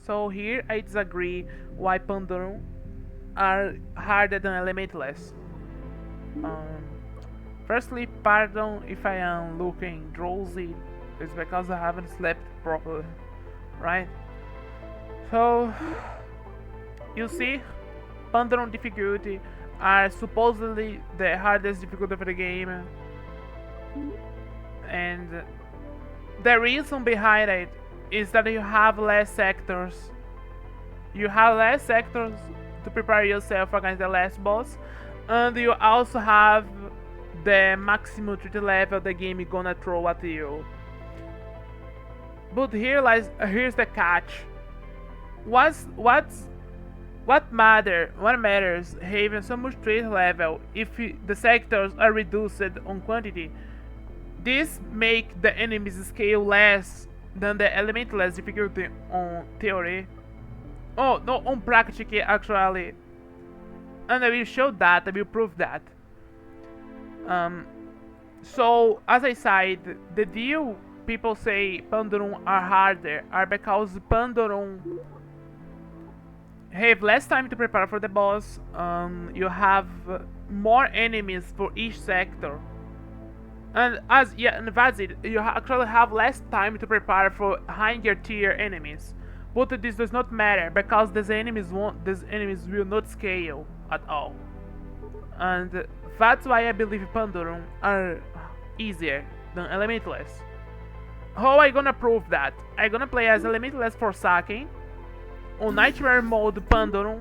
So here I disagree why Pandorum are harder than Elementless. Um, Firstly, pardon if I am looking drowsy, it's because I haven't slept properly, right? So, you see, Pandorum difficulty are supposedly the hardest difficulty of the game, and the reason behind it is that you have less sectors. You have less sectors to prepare yourself against the last boss, and you also have the maximum threat level the game is gonna throw at you. But here's the catch. What matters having so much threat level if the sectors are reduced on quantity? This make the enemies scale less than the elementless difficulty on theory. Oh no, on practice actually. And I will show that, I will prove that. So as I said, the deal people say Pandorum are harder are because Pandorum have less time to prepare for the boss. You have more enemies for each sector, and that's it. You actually have less time to prepare for higher tier enemies. But this does not matter because these enemies will not scale at all, and that's why I believe Pandorum are easier than Elementless. How I gonna prove that? I gonna play as Elementless for Saki on Nightmare mode Pandorum,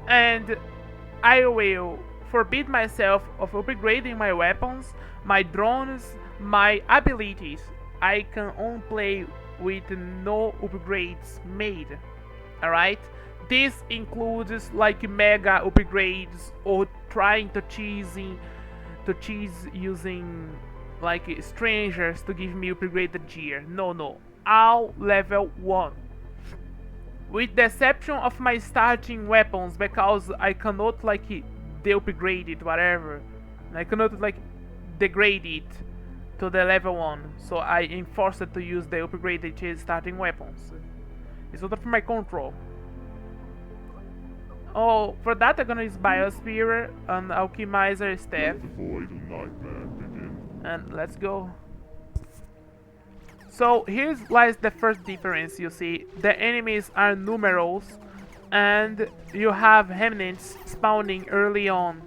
and I will forbid myself of upgrading my weapons, my drones, my abilities. I can only play with no upgrades made. Alright? This includes like mega upgrades or trying to cheese using like strangers to give me upgraded gear. No. All level 1. With the exception of my starting weapons, because I cannot like de-upgrade it, whatever. I cannot like degrade it to the level 1. So I am forced to use the upgraded starting weapons. It's out of my control. Oh, for that I'm gonna use Biosphere and Alchemizer Staff. And let's go. So here lies the first difference. You see, the enemies are numerals, and you have remnants spawning early on.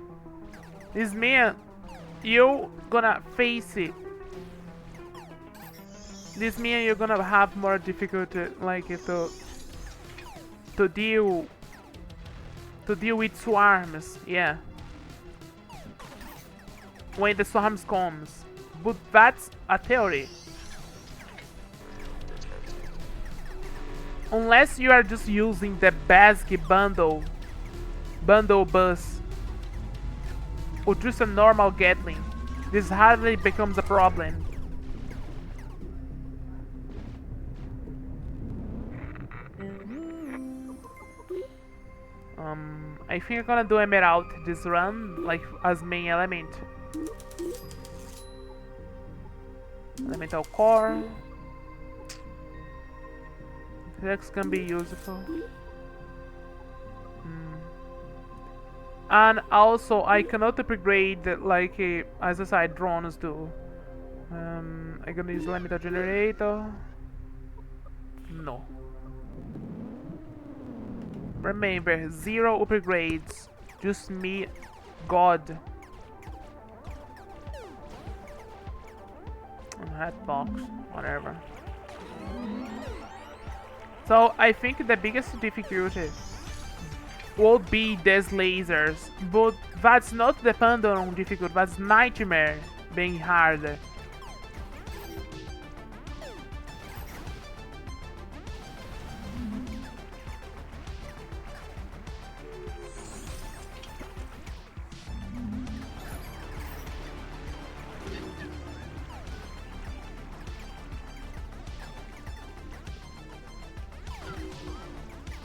This means you gonna face it. This means you're gonna have more difficulty, like to deal with swarms. Yeah, when the swarms comes, but that's a theory. Unless you are just using the basic bundle bus, or just a normal Gatling, this hardly becomes a problem. I think I'm gonna do Emerald this run, like as main element. Elemental core. That's gonna be useful. And also I cannot upgrade like as I said drones do. I'm gonna use elemental generator. No. Remember, 0 upgrades. Just me, God. And hatbox, whatever. So I think the biggest difficulty will be these lasers, but that's not the Pandorum difficult, that's Nightmare being hard.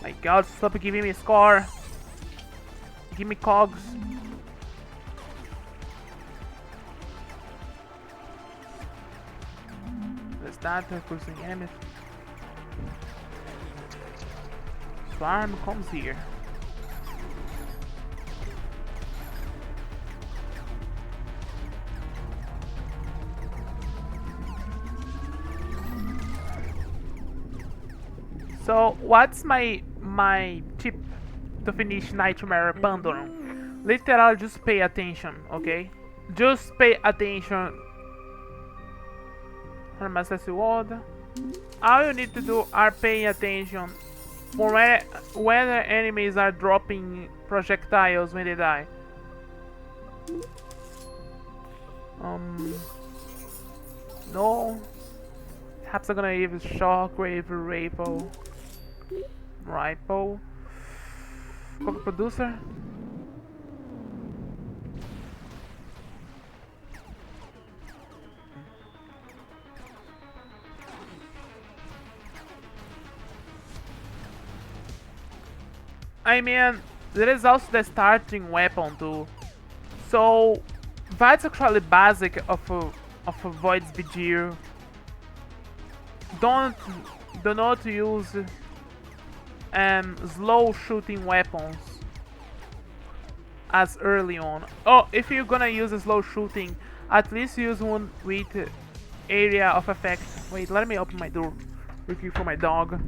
My god, stop giving me a score. Give me cogs. Let's start cursing damage. swarm comes here. So what's my tip to finish Nightmare Pandorum? Literally just pay attention, okay? Just pay attention. Word. All you need to do are pay attention for whether enemies are dropping projectiles when they die. No. Perhaps I'm gonna use Shockwave Rifle. Qual que é o producer? I mean, there is also the starting weapon too. So that's actually basic of a Void's Vigil. Do not use slow shooting weapons as early on. Oh, if you're gonna use a slow shooting, at least use one with area of effect. Wait, let me open my door. Looking for my dog.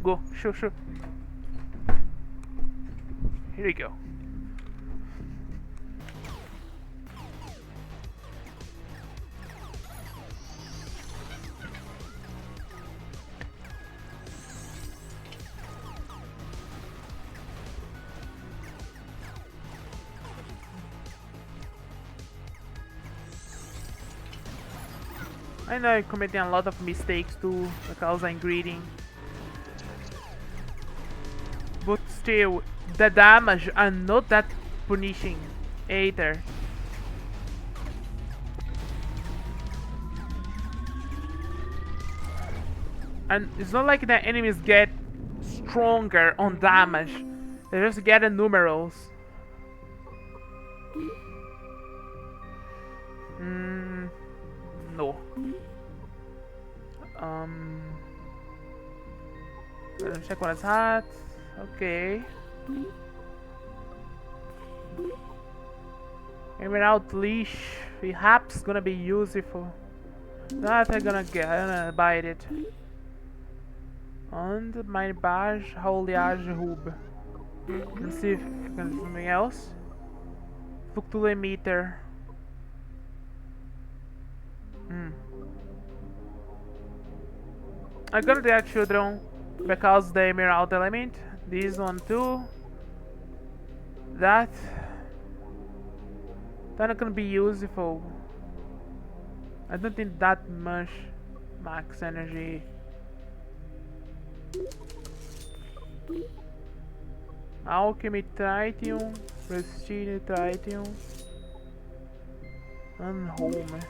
Go, shoot. Here we go. I know I'm committing a lot of mistakes too, because I'm greedy. But still, the damage are not that punishing either. And it's not like the enemies get stronger on damage, they just get the numerals. No. Let me check what it's hot. Okay. Emerald leash, perhaps gonna be useful. That I'm gonna buy it. And my badge, Holiage Hub. Let's see if I can do something else. Fluctuometer. I'm gonna do that, children, because the Emerald element. This one too. That's not gonna be useful. I don't think that much max energy. Alchemy Tritium, Prestige Tritium, and home.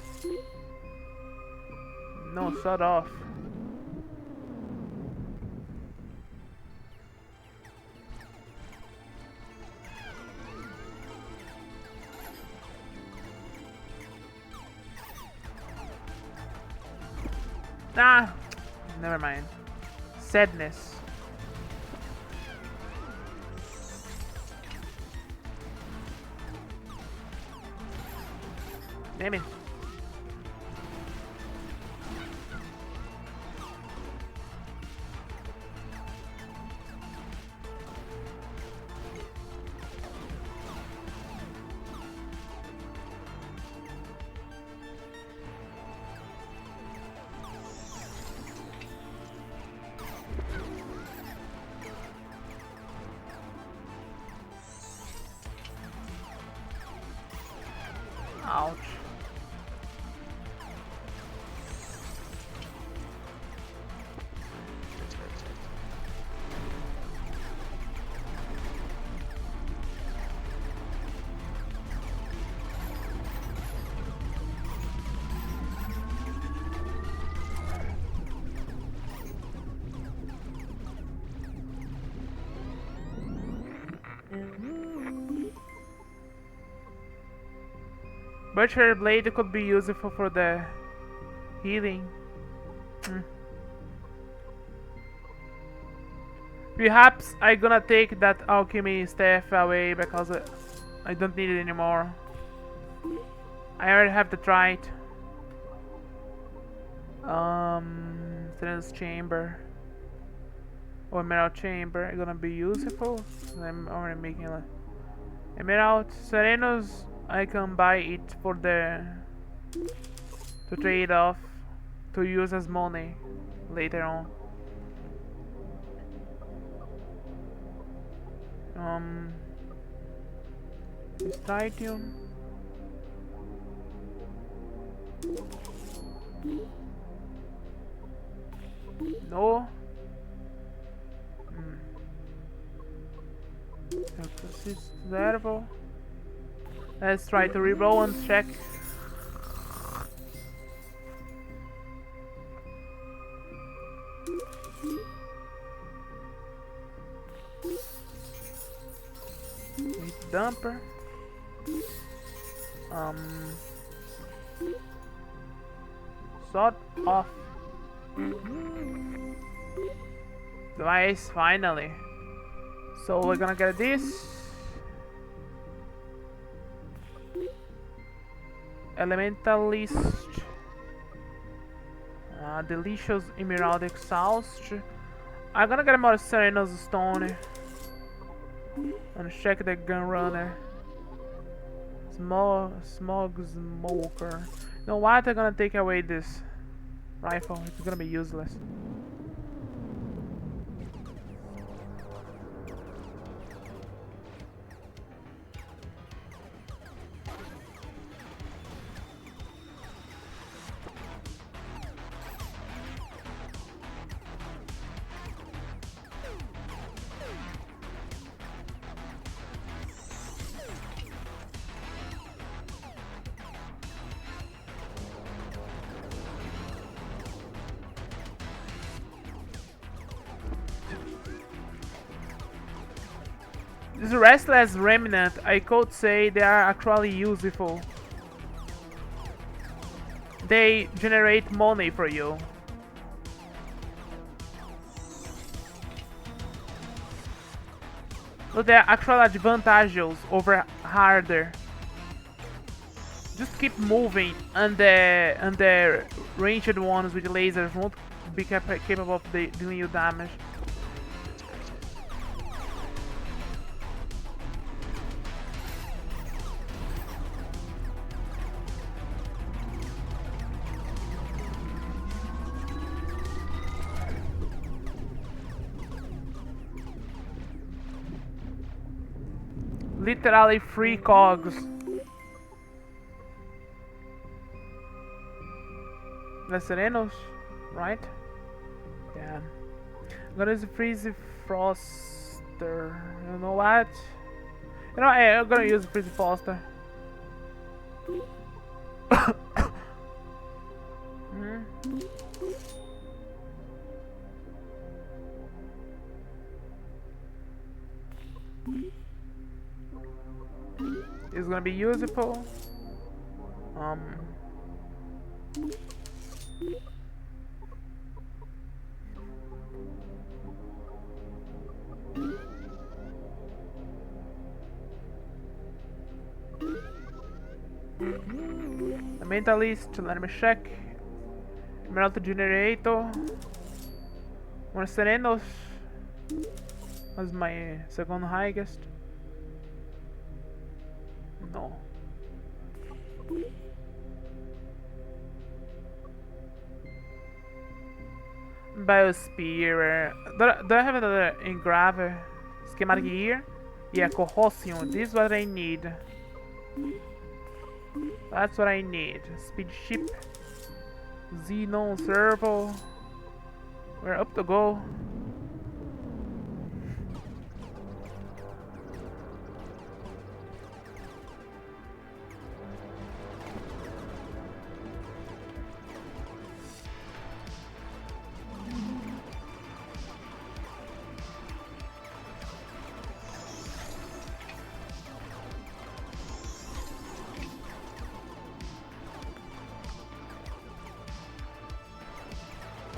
No, shut off. Ah, never mind. Sadness. Damn it. Ouch. Butcher Blade could be useful for the healing. Perhaps I'm gonna take that alchemy staff away because I don't need it anymore. I already have the trite. Serenus chamber or emerald chamber are gonna be useful. I'm already making a emerald. Serenus, I can buy it for the to trade off to use as money later on. This tritium. No. This is terrible. Let's try to reroll and check. With dumper. Sort off. Device finally. So we're gonna get this. Elementless. Delicious emerald exhaust. I'm gonna get more Serenus stone. And check the gun runner. Smog smoker. You know what? I'm gonna take away this rifle. It's gonna be useless. This restless remnant, I could say they are actually useful. They generate money for you. So they are actually advantageous over harder. Just keep moving, and the ranged ones with lasers won't be capable of dealing you damage. Literally free cogs. The Serenos, right? Yeah. I'm gonna use the Freeze Froster. You know what? You know, hey, I'm gonna use the Freeze Froster. It's gonna be useful. The mentalist, let me check. Emerald generator. One Serenos was my second highest. No. Biosphere. Do I have another engrave schematic here? Yeah, corrosion. This is what I need. That's what I need. Speed ship. Xenon servo. We're up to go.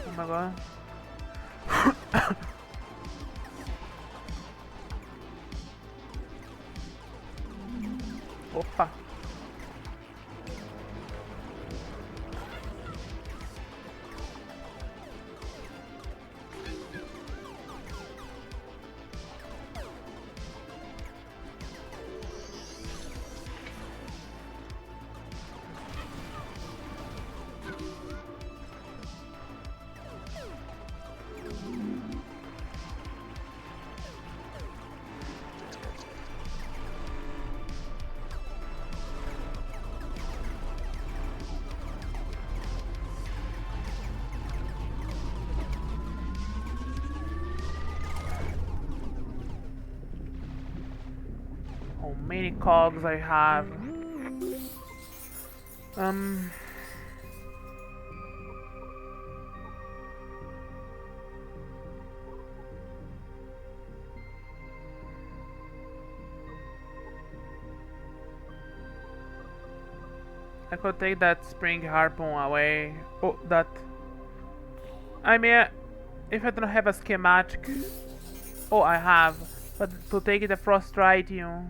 Oh my god. How many cogs I have? I could take that spring harpoon away. Oh, that. I mean, if I don't have a schematic. Oh, I have. But to take the frostite, you know.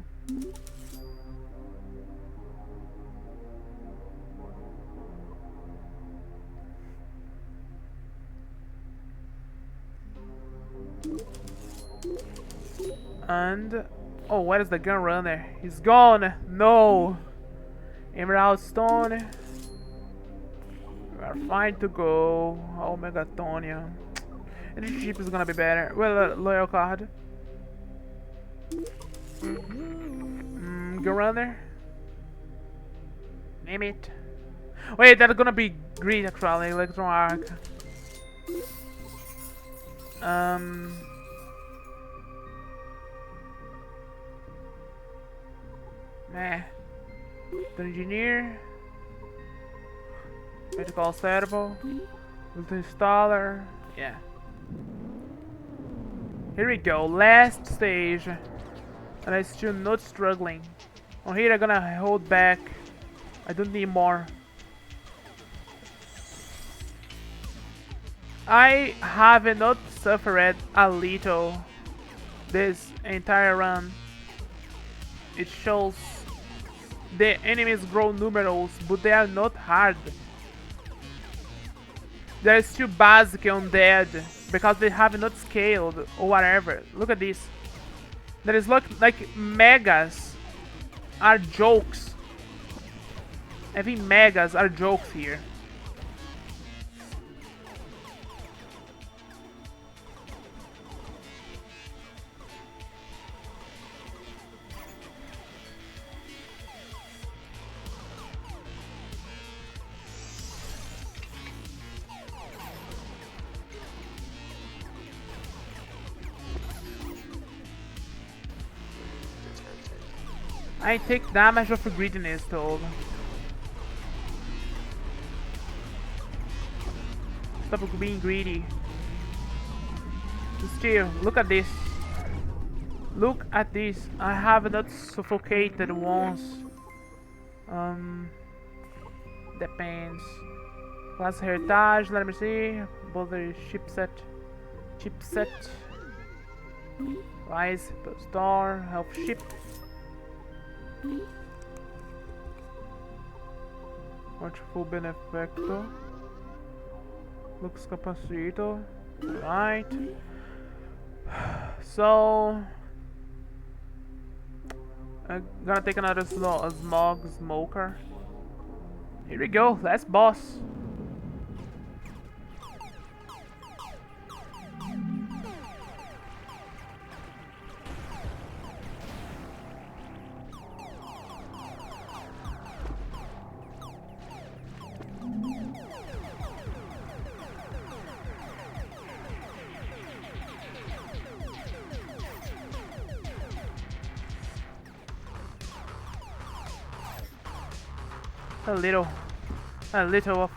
And oh, where is the gun runner? He's gone. No. Emerald stone. We are fine to go. Oh, Megatonia. Energy chip is gonna be better. Well, loyal card. Gun runner. Name it. Wait, that's gonna be green actually. Electron arc. Meh. The engineer. Medical servo. The installer. Yeah. Here we go. Last stage. And I'm still not struggling. Oh, here I'm gonna hold back. I don't need more. I have not suffered a little this entire run. It shows the enemies grow numerous, but they are not hard. They're still basic undead because they have not scaled or whatever. Look at this. There is like megas are jokes. I think megas are jokes here. I take damage of greediness though. Stop being greedy. Still, look at this. Look at this. I have not suffocated once. Depends. Class heritage, let me see. Bother chipset. Rise, star, health ship. Multiple benefactor. Lux capacitor. Right. So I'm gonna take another smog smoker. Here we go, last boss. A little of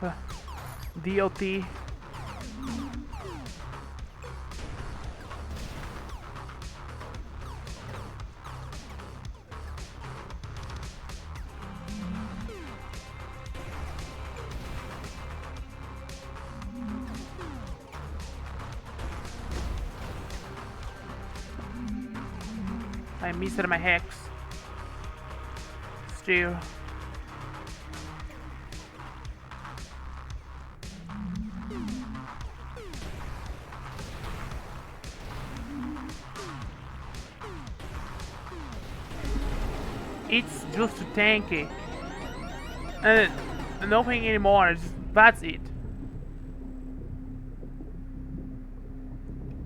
DLT. I missed my hex. Still. It's just tanky and nothing anymore. That's it.